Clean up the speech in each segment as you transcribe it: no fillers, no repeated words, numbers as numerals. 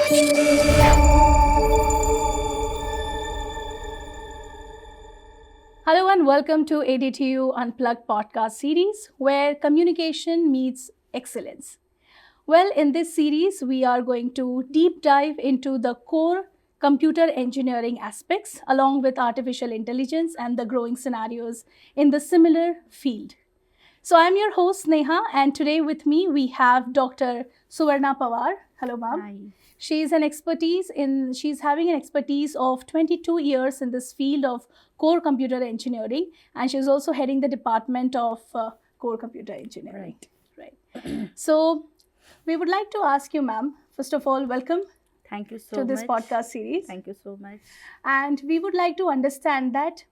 Hello and welcome to ADTU Unplugged podcast series where communication meets excellence. Well, in this series, we are going to deep dive into the core computer engineering aspects along with artificial intelligence and the growing scenarios in the similar field. So, I'm your host Neha, and today with me we have Dr. Suvarna Pawar. Hello, ma'am. Hi. She's having an expertise of 22 years in this field of core computer engineering, and she's also heading the department of core computer engineering. Right. So, we would like to ask you, ma'am, first of all, welcome Thank you so to this much. podcast series. Thank you so much. And we would like to understand that.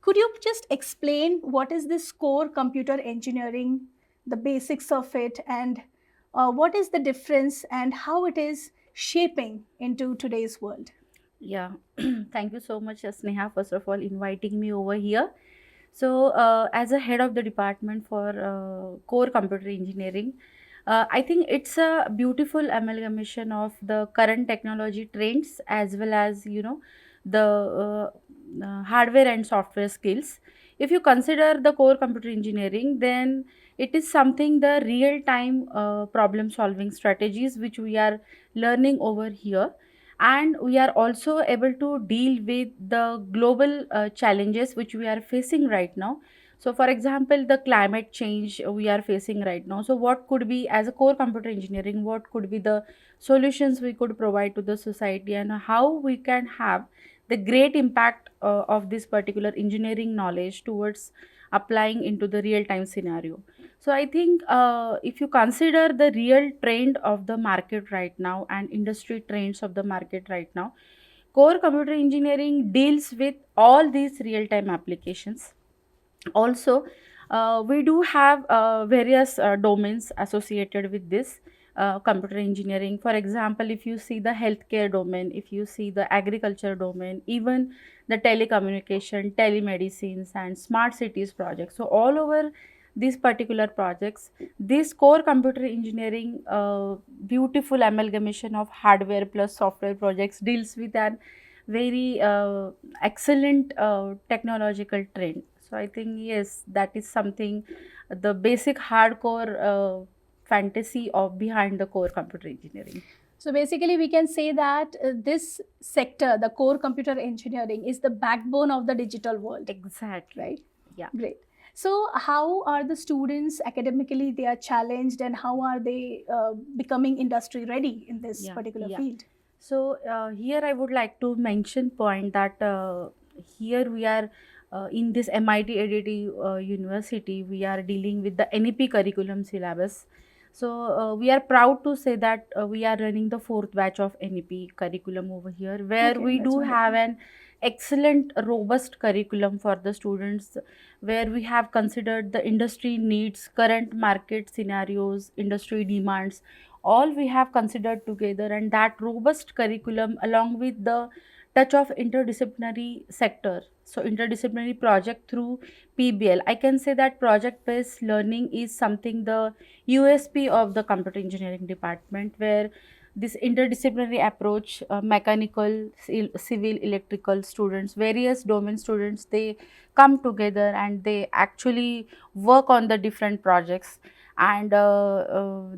Could you just explain what is this core computer engineering, the basics of it, and what is the difference and how it is shaping into today's world? Yeah, thank you so much, Sneha, first of all, inviting me over here. So, as a head of the department for core computer engineering, I think it's a beautiful amalgamation of the current technology trends as well as the hardware and software skills. If you consider the core computer engineering, then it is something the real time problem solving strategies which we are learning over here, and we are also able to deal with the global challenges which we are facing right now. So for example, the climate change we are facing right now, so what could be, as a core computer engineering, what could be the solutions we could provide to the society, and how we can have the great impact of this particular engineering knowledge towards applying into the real time scenario. So I think if you consider the real trend of the market right now and industry trends of the market right now, core computer engineering deals with all these real time applications. Also, we do have various domains associated with this computer engineering. For example, if you see the healthcare domain, if you see the agriculture domain, even the telecommunication, telemedicines, and smart cities projects, so all over these particular projects, this core computer engineering beautiful amalgamation of hardware plus software projects deals with an very excellent technological trend. So I think yes, that is something, the basic hardcore fantasy of behind the core computer engineering. So basically, we can say that this sector, the core computer engineering, is the backbone of the digital world. Exactly. Right? Yeah. Great. So, how are the students academically? They are challenged, and how are they becoming industry ready in this particular field? So here I would like to mention point that here we are in this MIT ADT University, we are dealing with the NEP curriculum syllabus. So we are proud to say that we are running the fourth batch of NEP curriculum over here, where Okay, we that's do have wonderful. an excellent robust curriculum for the students, where we have considered the industry needs, current market scenarios, industry demands, all we have considered together, and that robust curriculum along with the touch of interdisciplinary sector, so interdisciplinary project through PBL, I can say that project based learning is something the USP of the computer engineering department, where this interdisciplinary approach, mechanical, civil, electrical students, various domain students, they come together and they actually work on the different projects, and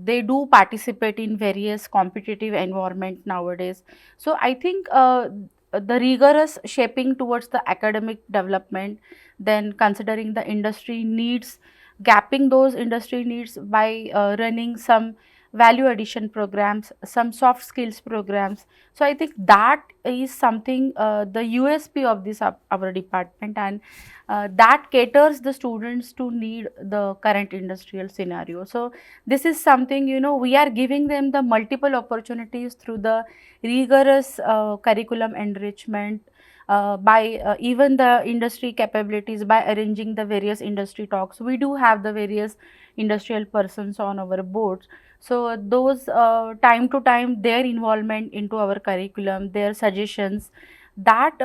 they do participate in various competitive environment nowadays. So I think the rigorous shaping towards the academic development, then considering the industry needs, gapping those industry needs by running some value addition programs, some soft skills programs. So I think that is something the USP of this our department, and that caters the students to need the current industrial scenario. So this is something, we are giving them the multiple opportunities through the rigorous curriculum enrichment, by even the industry capabilities, by arranging the various industry talks. We do have the various industrial persons on our boards, so those time to time their involvement into our curriculum, their suggestions, that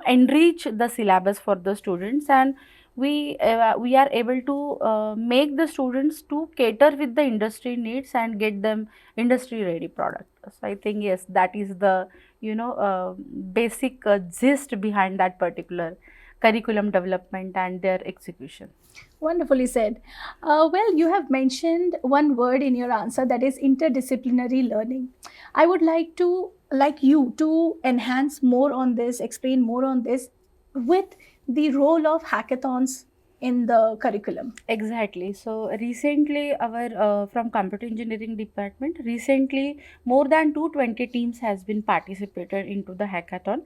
enrich the syllabus for the students. And we are able to make the students to cater with the industry needs and get them industry ready product. So I think yes, that is the basic gist behind that particular curriculum development and their execution. Wonderfully said. Well, you have mentioned one word in your answer, that is interdisciplinary learning. I would like you to enhance more on this, explain more on this with the role of hackathons in the curriculum. Exactly. So recently, our from computer engineering department, recently more than 220 teams has been participated into the hackathon,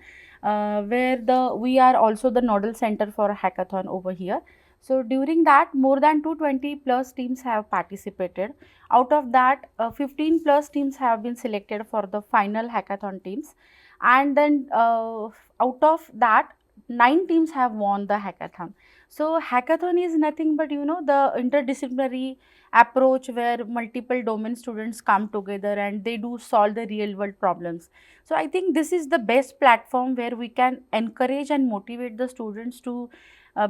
where the we are also the nodal center for a hackathon over here. So during that, more than 220 plus teams have participated. Out of that, 15 plus teams have been selected for the final hackathon teams, and then out of that, 9 teams have won the hackathon. So hackathon is nothing but the interdisciplinary approach where multiple domain students come together and they do solve the real world problems. So I think this is the best platform where we can encourage and motivate the students to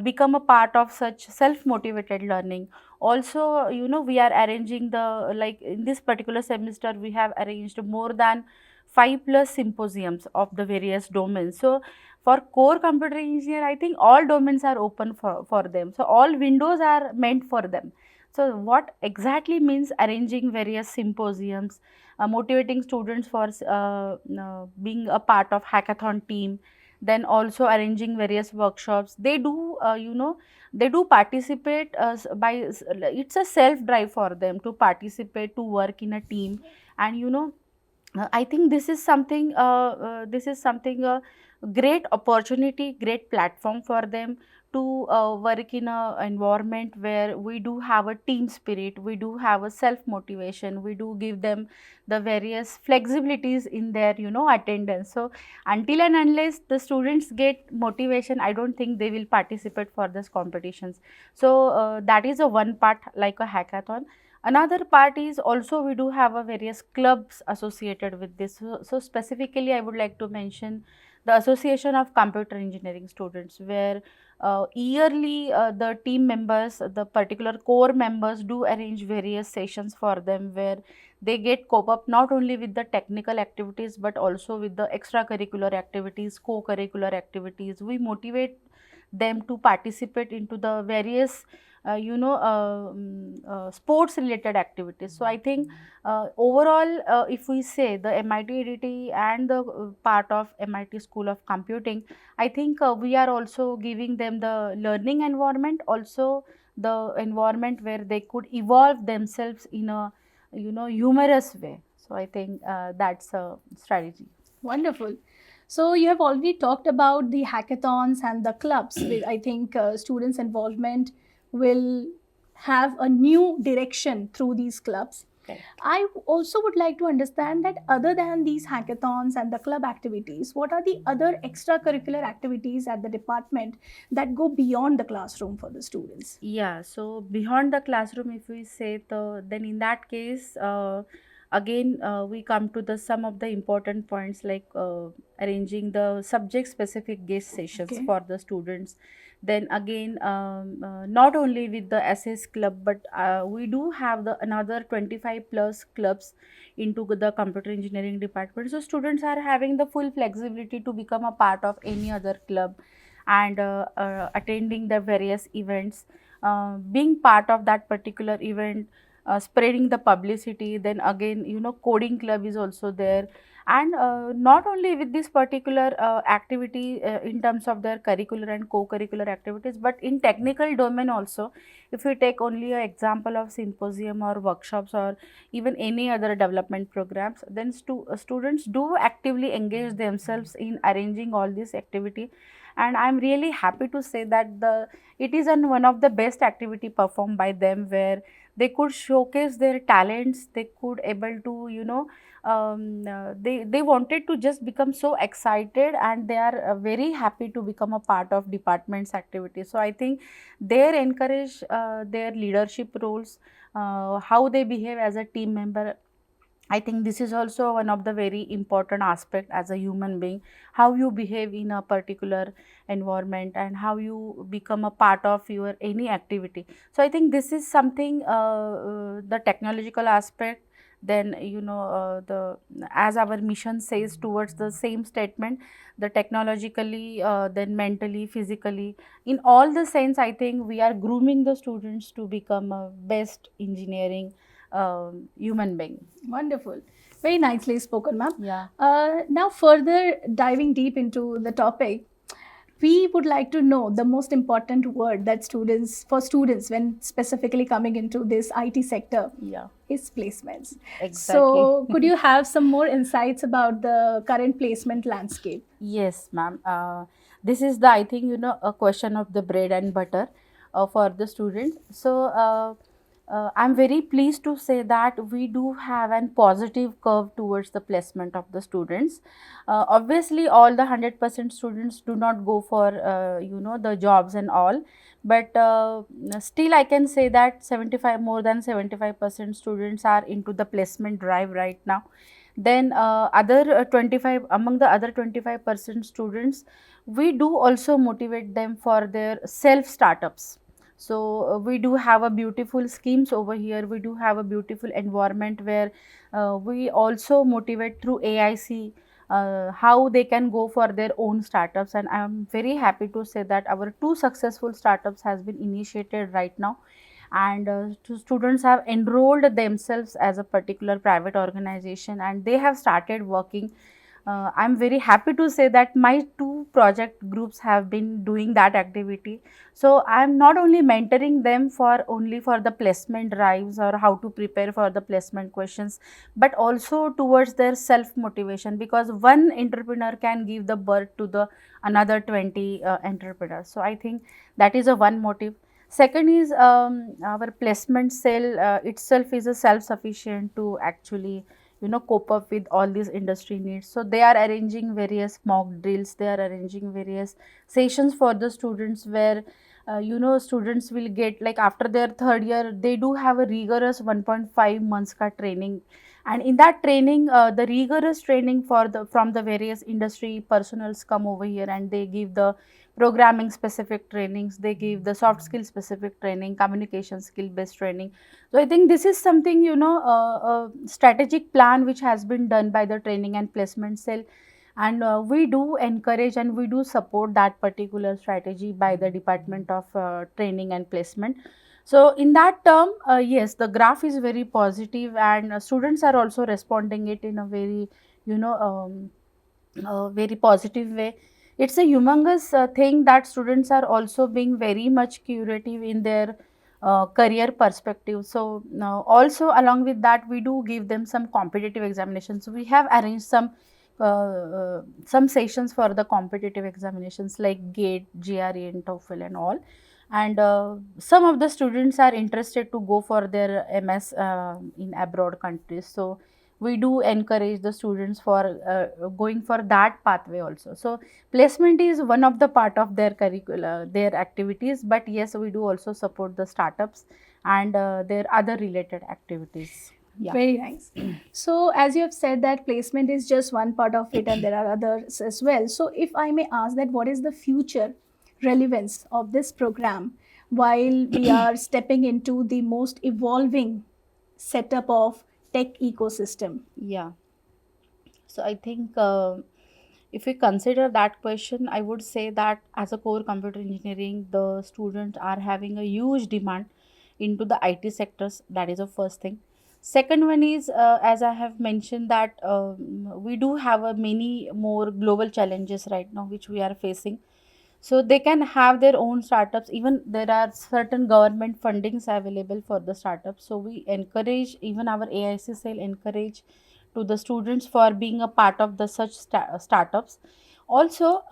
become a part of such self motivated learning. Also, we are arranging the, like in this particular semester we have arranged more than 5 plus symposiums of the various domains. So for core computer engineer, I think all domains are open for them. So all windows are meant for them. So what exactly means arranging various symposiums, motivating students for being a part of hackathon team, then also arranging various workshops. They do, they do participate it's a self drive for them to participate, to work in a team. And I think this is something a great opportunity, great platform for them to work in a environment where we do have a team spirit, we do have a self motivation, we do give them the various flexibilities in their attendance. So until and unless the students get motivation, I don't think they will participate for this competitions. So that is a one part, like a hackathon. Another part is also we do have a various clubs associated with this. So specifically, I would like to mention the Association of Computer Engineering Students, where yearly the team members, the particular core members, do arrange various sessions for them where they get cope up not only with the technical activities but also with the extracurricular activities, co-curricular activities. We motivate them to participate into the various sports related activities. So I think overall, if we say the MIT ADT and the part of MIT School of Computing, I think we are also giving them the learning environment, also the environment where they could evolve themselves in a humorous way. So I think that's a strategy. Wonderful. So you have already talked about the hackathons and the clubs. With, I think students' involvement will have a new direction through these clubs. Correct. I also would like to understand that other than these hackathons and the club activities, what are the other extracurricular activities at the department that go beyond the classroom for the students? Yeah, so beyond the classroom, if we say then in that case, again we come to the some of the important points, like arranging the subject specific guest sessions Okay. for the students. Then again, not only with the SS club, but we do have the another 25 plus clubs into the computer engineering department. So students are having the full flexibility to become a part of any other club and attending the various events, being part of that particular event, spreading the publicity. Then again, coding club is also there. And not only with this particular activity in terms of their curricular and co-curricular activities, but in technical domain also, if we take only an example of symposium or workshops or even any other development programs, then students do actively engage themselves in arranging all this activity. And I'm really happy to say that it is one of the best activity performed by them, where they could showcase their talents. They could able to they wanted to just become so excited, and they are very happy to become a part of department's activity. So I think they encourage their leadership roles, how they behave as a team member, I think this is also one of the very important aspect as a human being, how you behave in a particular environment and how you become a part of your any activity. So I think this is something the technological aspect. Then the as our mission says towards the same statement, the technologically, then mentally, physically, in all the sense, I think we are grooming the students to become a best engineering human being. Wonderful. Very nicely spoken, ma'am. Yeah. Now, further diving deep into the topic, we would like to know the most important word that students when specifically coming into this IT sector Yeah, is placements. exactly. So, could you have some more insights about the current placement landscape? Yes, ma'am. This is the, I think, a question of the bread and butter for the student. So, I'm very pleased to say that we do have an positive curve towards the placement of the students. Obviously, all the 100% students do not go for, the jobs and all. But still, I can say that more than 75% students are into the placement drive right now. Then other 25 among the other 25% students, we do also motivate them for their self startups. So we do have a beautiful schemes over here, we do have a beautiful environment where we also motivate through AIC how they can go for their own startups. And I am very happy to say that our two successful startups has been initiated right now, and students have enrolled themselves as a particular private organization and they have started working. I'm very happy to say that my two project groups have been doing that activity. So I'm not only mentoring them for only for the placement drives or how to prepare for the placement questions, but also towards their self motivation, because one entrepreneur can give the birth to the another 20 entrepreneurs. So I think that is a one motive. Second is our placement cell itself is a self-sufficient to actually cope up with all these industry needs. So they are arranging various mock drills, they are arranging various sessions for the students where students will get, like, after their third year they do have a rigorous 1.5 months ka training. And in that training, the rigorous training for the from the various industry personals come over here and they give the programming specific trainings, they give the soft skill specific training, communication skill based training. So I think this is something, a strategic plan which has been done by the training and placement cell, and we do encourage and we do support that particular strategy by the department of training and placement. So in that term, yes, the graph is very positive and students are also responding it in a very, very positive way. It's a humongous thing that students are also being very much curative in their career perspective. So also along with that, we do give them some competitive examinations. So we have arranged some sessions for the competitive examinations like GATE, GRE, and TOEFL and all. And some of the students are interested to go for their MS in abroad countries. So we do encourage the students for going for that pathway also. So placement is one of the part of their curricula, their activities, but yes, we do also support the startups and their other related activities. Yeah. Very nice. So, as you have said, that placement is just one part of it, and there are others as well. So, if I may ask, that what is the future relevance of this program while we are stepping into the most evolving setup of tech ecosystem? Yeah. So I think if we consider that question, I would say that as a core computer engineering, the students are having a huge demand into the IT sectors. That is the first thing. Second one is, as I have mentioned, that we do have a many more global challenges right now which we are facing. So they can have their own startups. Even there are certain government fundings available for the startups. So we encourage, even our AIC cell encourage to the students for being a part of the such startups. Also,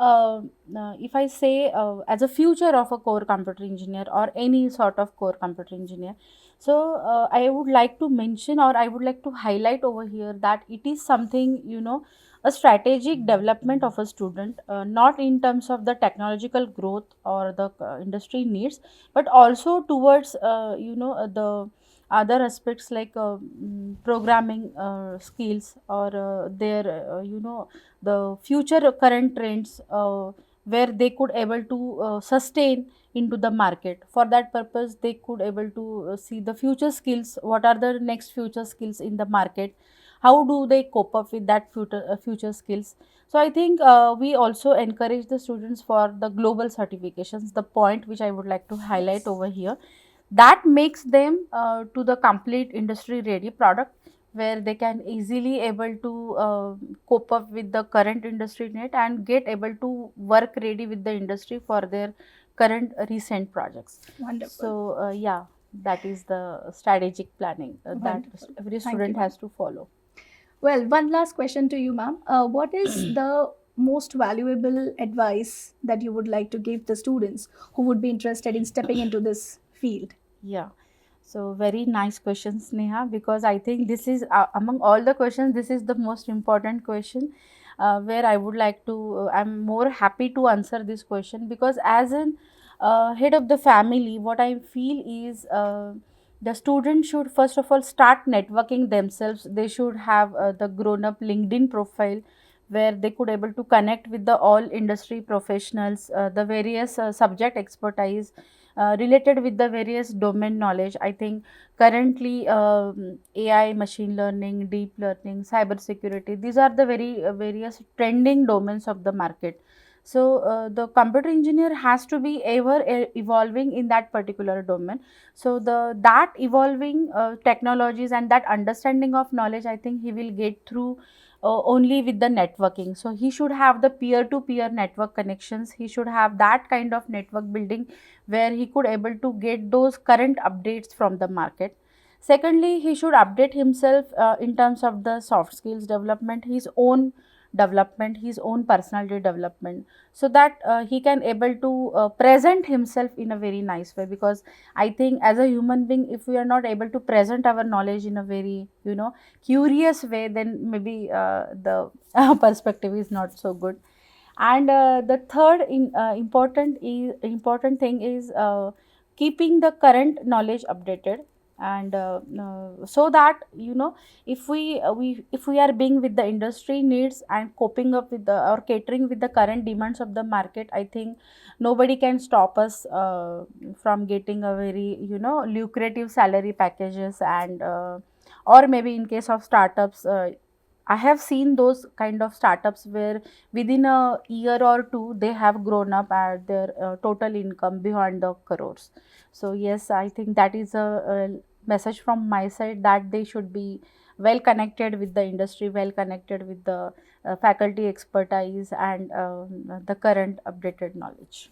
if I say as a future of a core computer engineer or any sort of core computer engineer, so I would like to mention, or I would like to highlight over here, that it is something, a strategic development of a student, not in terms of the technological growth or the industry needs, but also towards the other aspects like programming skills or their the future current trends where they could able to sustain into the market. For that purpose they could able to see the future skills, what are the next future skills in the market, how do they cope up with that future skills. So I think we also encourage the students for the global certifications, the point which I would like to highlight over here, that makes them to the complete industry ready product, where they can easily able to cope up with the current industry need and get able to work ready with the industry for their current recent projects. Wonderful. So yeah, that is the strategic planning that Wonderful. every Thank student you. has to follow. Well, one last question to you, ma'am. What is the most valuable advice that you would like to give the students who would be interested in stepping into this field? Yeah. So very nice questions, Neha, because I think this is among all the questions, this is the most important question where I would like to, I'm more happy to answer this question, because as an head of the family, what I feel is the student should first of all start networking themselves. They should have the grown up LinkedIn profile where they could able to connect with the all industry professionals, the various subject expertise related with the various domain knowledge. I think currently AI, machine learning, deep learning, cyber security, these are the very various trending domains of the market. So the computer engineer has to be ever evolving in that particular domain. So the that evolving technologies and that understanding of knowledge, I think he will get through only with the networking. So he should have the peer to peer network connections, he should have that kind of network building where he could able to get those current updates from the market. Secondly, he should update himself in terms of the soft skills development, his own development, his own personality development, so that he can able to present himself in a very nice way. Because I think as a human being, if we are not able to present our knowledge in a very curious way, then maybe the perspective is not so good. And the third important thing is keeping the current knowledge updated. And so that if we are being with the industry needs and coping up with the or catering with the current demands of the market, I think nobody can stop us from getting a very lucrative salary packages. And or maybe in case of startups, I have seen those kind of startups where within a year or two they have grown up at their total income beyond the crores. So yes, I think that is a message from my side, that they should be well connected with the industry, well connected with the faculty expertise and the current updated knowledge.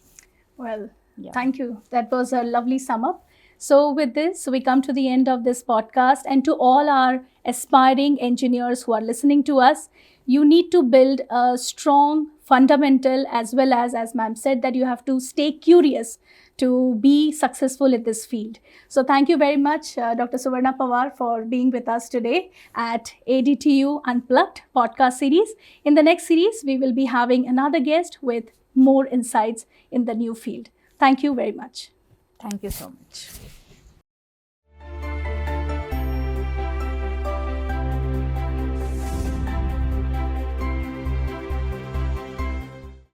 Well, Yeah. thank you. That was a lovely sum up. So, with this, we come to the end of this podcast. And to all our aspiring engineers who are listening to us, you need to build a strong fundamental, as well as ma'am said, that you have to stay curious to be successful in this field. So, thank you very much, Dr. Suvarna Pawar, for being with us today at ADTU Unplugged podcast series. In the next series, we will be having another guest with more insights in the new field. Thank you very much. Thank you so much.